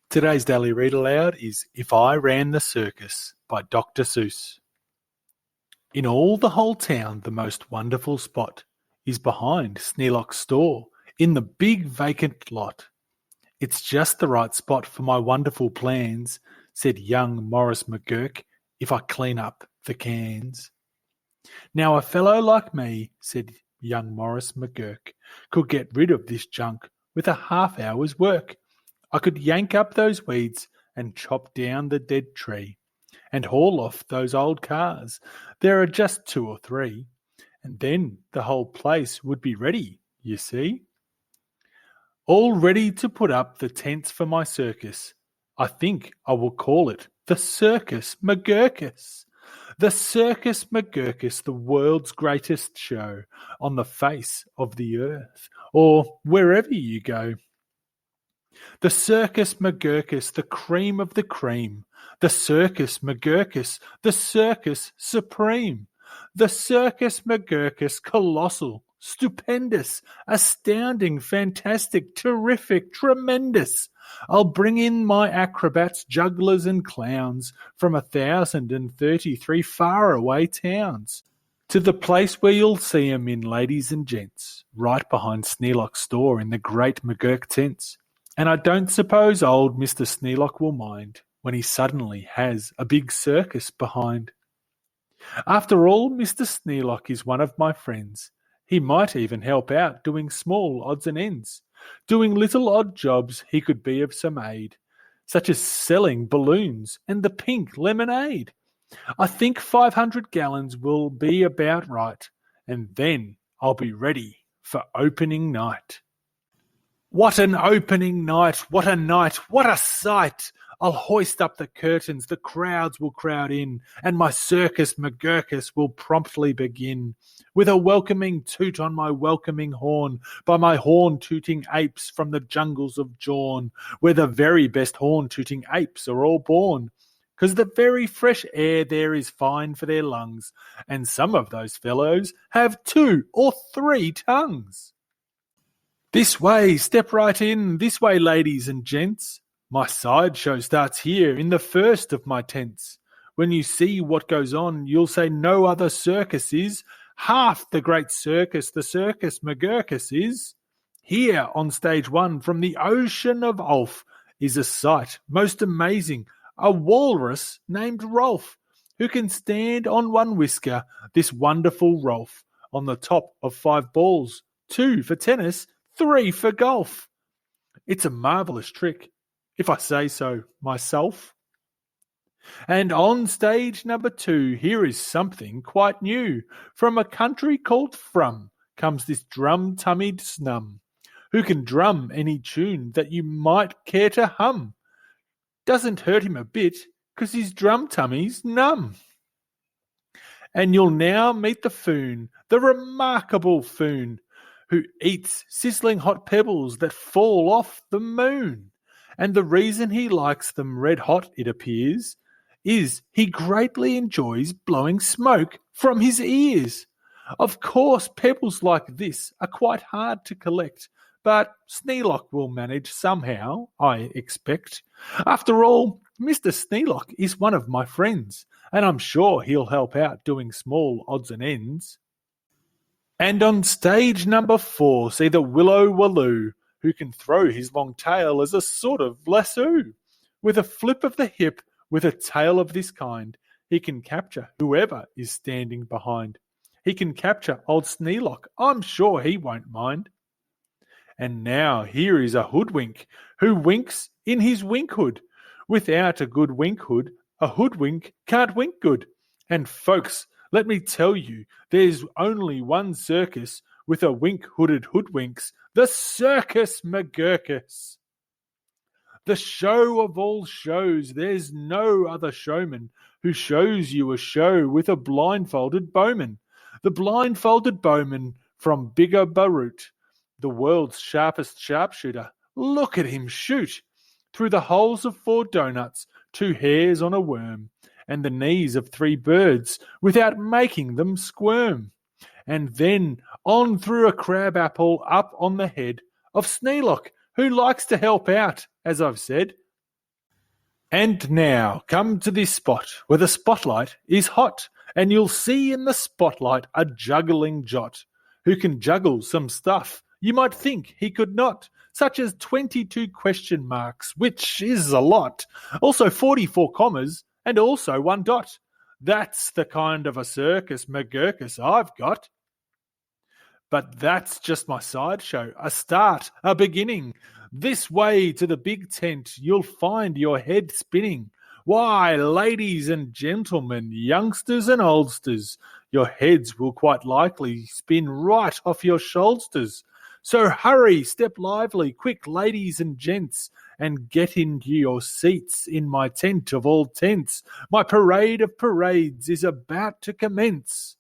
Today's Daily Read Aloud is If I Ran the Circus by Dr Seuss. In all the whole town, the most wonderful spot is behind Sneelock's store in the big vacant lot. It's just the right spot for my wonderful plans, said young Morris McGurk, if I clean up the cans. Now a fellow like me, said young Morris McGurk, could get rid of this junk with a half-hour's work. I could yank up those weeds and chop down the dead tree and haul off those old cars. There are just 2 or 3, and then the whole place would be ready, you see. All ready to put up the tents for my circus. I think I will call it the Circus McGurkus. The Circus McGurkus, the world's greatest show on the face of the earth, or wherever you go. The Circus McGurkus, the cream of the cream. The Circus McGurkus, the circus supreme. The Circus McGurkus, colossal, stupendous, astounding, fantastic, terrific, tremendous. I'll bring in my acrobats, jugglers and clowns from 1,033 faraway towns to the place where you'll see 'em in, ladies and gents, right behind Sneelock's store in the great McGurk tents. And I don't suppose old Mr. Sneelock will mind when he suddenly has a big circus behind. After all, Mr. Sneelock is one of my friends. He might even help out doing small odds and ends, doing little odd jobs he could be of some aid, such as selling balloons and the pink lemonade. I think 500 gallons will be about right, and then I'll be ready for opening night. What an opening night! What a night! What a sight! I'll hoist up the curtains, the crowds will crowd in, and my Circus McGurkus will promptly begin, with a welcoming toot on my welcoming horn, by my horn-tooting apes from the jungles of Jawn, where the very best horn-tooting apes are all born, 'cause the very fresh air there is fine for their lungs, and some of those fellows have 2 or 3 tongues. This way, step right in, this way, ladies and gents. My sideshow starts here in the first of my tents. When you see what goes on, you'll say no other circus is half the great circus the Circus McGurkus is. Here on stage 1 from the ocean of Ulf is a sight most amazing, a walrus named Rolf, who can stand on one whisker, this wonderful Rolf, on the top of 5 balls, 2 for tennis, 3 for golf. It's a marvellous trick, if I say so myself. And on stage number 2, here is something quite new. From a country called From comes this drum-tummied snum, who can drum any tune that you might care to hum. Doesn't hurt him a bit, 'cause his drum-tummy's numb. And you'll now meet the Foon, the remarkable Foon, who eats sizzling hot pebbles that fall off the moon. And the reason he likes them red hot, it appears, is he greatly enjoys blowing smoke from his ears. Of course, pebbles like this are quite hard to collect, but Sneelock will manage somehow, I expect. After all, Mr. Sneelock is one of my friends, and I'm sure he'll help out doing small odds and ends. And on stage number 4, see the Willow-Walloo, who can throw his long tail as a sort of lasso. With a flip of the hip, with a tail of this kind, he can capture whoever is standing behind. He can capture old Sneelock, I'm sure he won't mind. And now here is a hoodwink, who winks in his wink hood. Without a good wink hood, a hoodwink can't wink good. And folks, let me tell you, there's only one circus with a wink-hooded hoodwinks, the Circus McGurkus. The show of all shows, there's no other showman who shows you a show with a blindfolded bowman. The blindfolded bowman from Bigger Barut, the world's sharpest sharpshooter. Look at him shoot! Through the holes of 4 doughnuts, 2 hairs on a worm, and the knees of 3 birds, without making them squirm. And then on through a crab apple up on the head of Sneelock, who likes to help out, as I've said. And now come to this spot where the spotlight is hot, and you'll see in the spotlight a juggling jot, who can juggle some stuff you might think he could not, such as 22 question marks, which is a lot, also 44 commas, and also one dot. That's the kind of a circus McGurkus I've got. But that's just my sideshow, a start, a beginning. This way to the big tent, you'll find your head spinning. Why, ladies and gentlemen, youngsters and oldsters, your heads will quite likely spin right off your shoulders. So hurry, step lively, quick, ladies and gents, and get into your seats in my tent of all tents. My parade of parades is about to commence.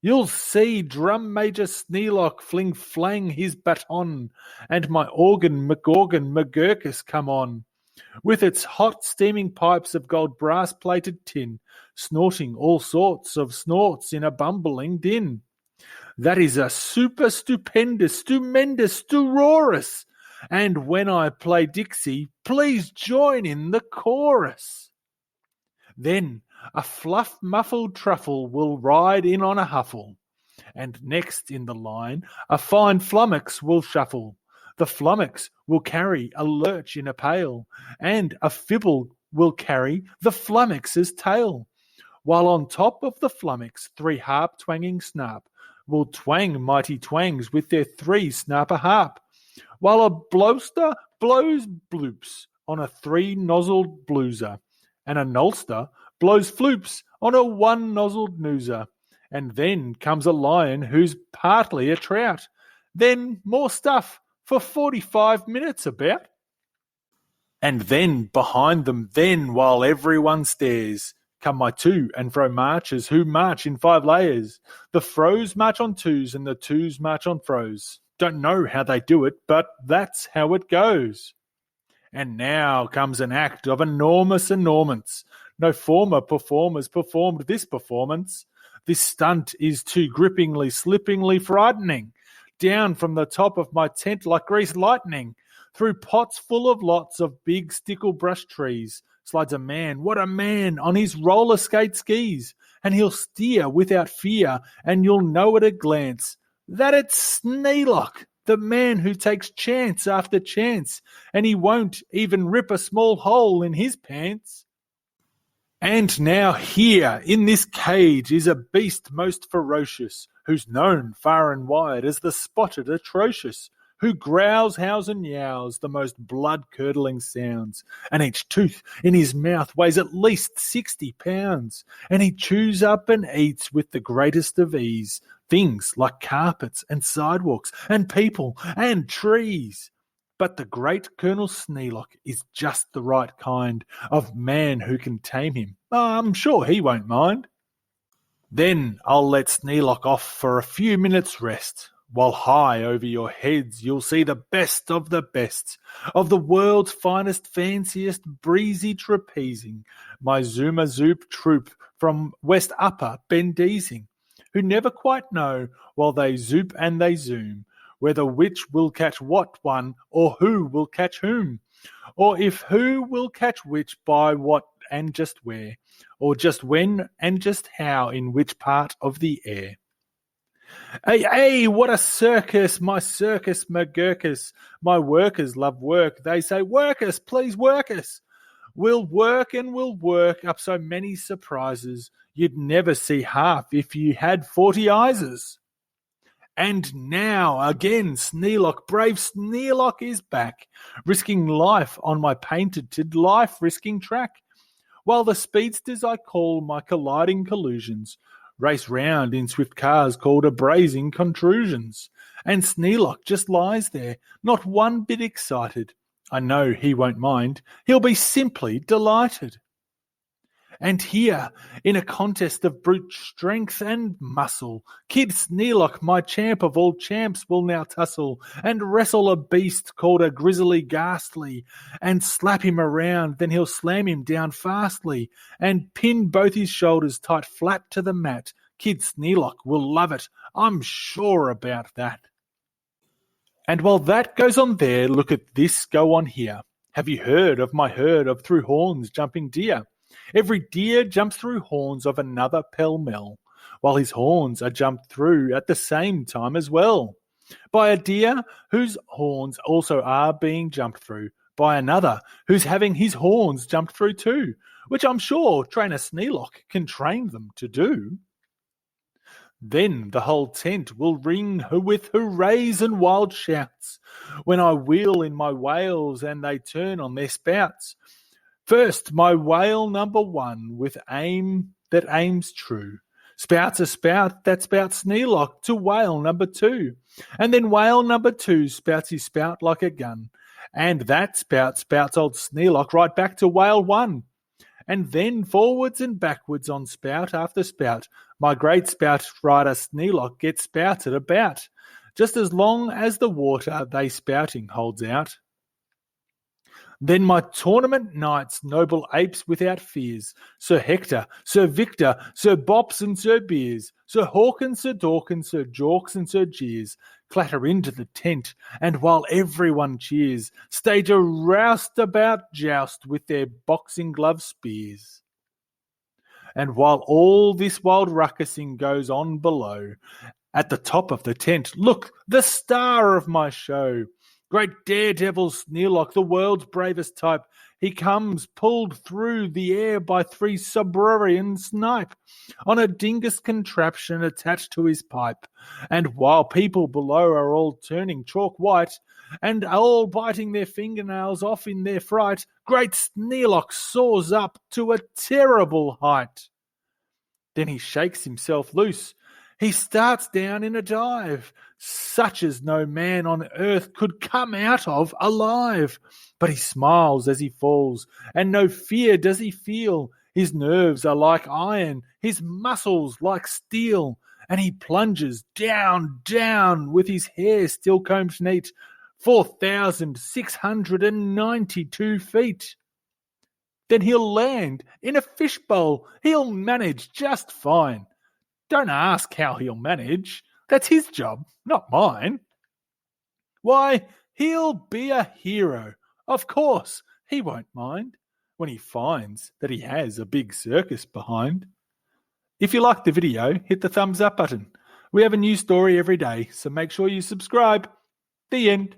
You'll see Drum Major Sneelock fling his baton, and my organ McGorgon McGurkus come on, with its hot steaming pipes of gold brass-plated tin, snorting all sorts of snorts in a bumbling din. That is a super stupendous, stupendous, storourus, and when I play Dixie, please join in the chorus. Then a fluff-muffled truffle will ride in on a huffle, and next in the line a fine flummox will shuffle. The flummox will carry a lurch in a pail, and a fibble will carry the flummox's tail, while on top of the flummox 3 harp-twanging snap will twang mighty twangs with their 3 snapper harp, while a blowster blows bloops on a 3-nozzled blueser, and a nolster blows floops on a 1-nozzled noozer. And then comes a lion who's partly a trout. Then more stuff for 45 minutes about. And then behind them, then while everyone stares, come my to and fro marchers who march in 5 layers. The fros march on 2s and the 2s march on fros. Don't know how they do it, but that's how it goes. And now comes an act of enormous enormance. No former performers performed this performance. This stunt is too grippingly, slippingly frightening. Down from the top of my tent like greased lightning, through pots full of lots of big sticklebrush trees, slides a man, what a man, on his roller skate skis. And he'll steer without fear, and you'll know at a glance that it's Sneelock, the man who takes chance after chance, and he won't even rip a small hole in his pants. And now here, in this cage, is a beast most ferocious, who's known far and wide as the Spotted Atrocious, who growls, howls, and yows the most blood-curdling sounds, and each tooth in his mouth weighs at least 60 pounds, and he chews up and eats with the greatest of ease things like carpets and sidewalks and people and trees. But the great Colonel Sneelock is just the right kind of man who can tame him. I'm sure he won't mind. Then I'll let Sneelock off for a few minutes' rest, while high over your heads you'll see the best of the world's finest, fanciest, breezy trapezing, my Zuma Zoop troop from West Upper Bendeezing, who never quite know, while they zoop and they zoom, whether which will catch what one, or who will catch whom, or if who will catch which by what and just where, or just when and just how in which part of the air. Hey, what a circus, my McGurkus. My workers love work. They say, work us, please work us. We'll work and we'll work up so many surprises you'd never see half if you had 40 eyes. And now, again, Sneelock, brave Sneelock is back, risking life on my painted life-risking track, while the speedsters I call my colliding collusions race round in swift cars called abrasing contrusions. And Sneelock just lies there, not one bit excited. I know he won't mind. He'll be simply delighted. And here, in a contest of brute strength and muscle, Kid Sneelock, my champ of all champs, will now tussle and wrestle a beast called a Grizzly Ghastly, and slap him around, then he'll slam him down fastly, and pin both his shoulders tight flat to the mat. Kid Sneelock will love it, I'm sure about that. And while that goes on there, look at this go on here. Have you heard of my herd of through horns jumping deer? Every deer jumps through horns of another pell-mell, while his horns are jumped through at the same time as well, by a deer whose horns also are being jumped through, by another who's having his horns jumped through too, which I'm sure Trainer Sneelock can train them to do. Then the whole tent will ring with hoorays and wild shouts, when I wheel in my whales and they turn on their spouts. First, my whale number one with aim that aims true, spouts a spout that spouts Sneelock to whale number two, and then whale number two spouts his spout like a gun, and that spout spouts old Sneelock right back to whale one. And then forwards and backwards on spout after spout, my great spout rider Sneelock gets spouted about, just as long as the water they spouting holds out. Then my tournament knights, noble apes without fears, Sir Hector, Sir Victor, Sir Bops and Sir Beers, Sir Hawkins, Sir Dawkins, Sir Jorks and Sir Jeers, clatter into the tent, and while everyone cheers, stage a roustabout joust with their boxing glove spears. And while all this wild ruckusing goes on below, at the top of the tent, look, the star of my show, great daredevil Sneelock, the world's bravest type. He comes pulled through the air by 3 Sobrarian snipe on a dingus contraption attached to his pipe. And while people below are all turning chalk white and all biting their fingernails off in their fright, great Sneelock soars up to a terrible height. Then he shakes himself loose. He starts down in a dive, such as no man on earth could come out of alive. But he smiles as he falls, and no fear does he feel. His nerves are like iron, his muscles like steel, and he plunges down, down, with his hair still combed neat, 4,692 feet. Then he'll land in a fishbowl. He'll manage just fine. Don't ask how he'll manage. That's his job, not mine. Why, he'll be a hero. Of course, he won't mind when he finds that he has a big circus behind. If you liked the video, hit the thumbs up button. We have a new story every day, so make sure you subscribe. The end.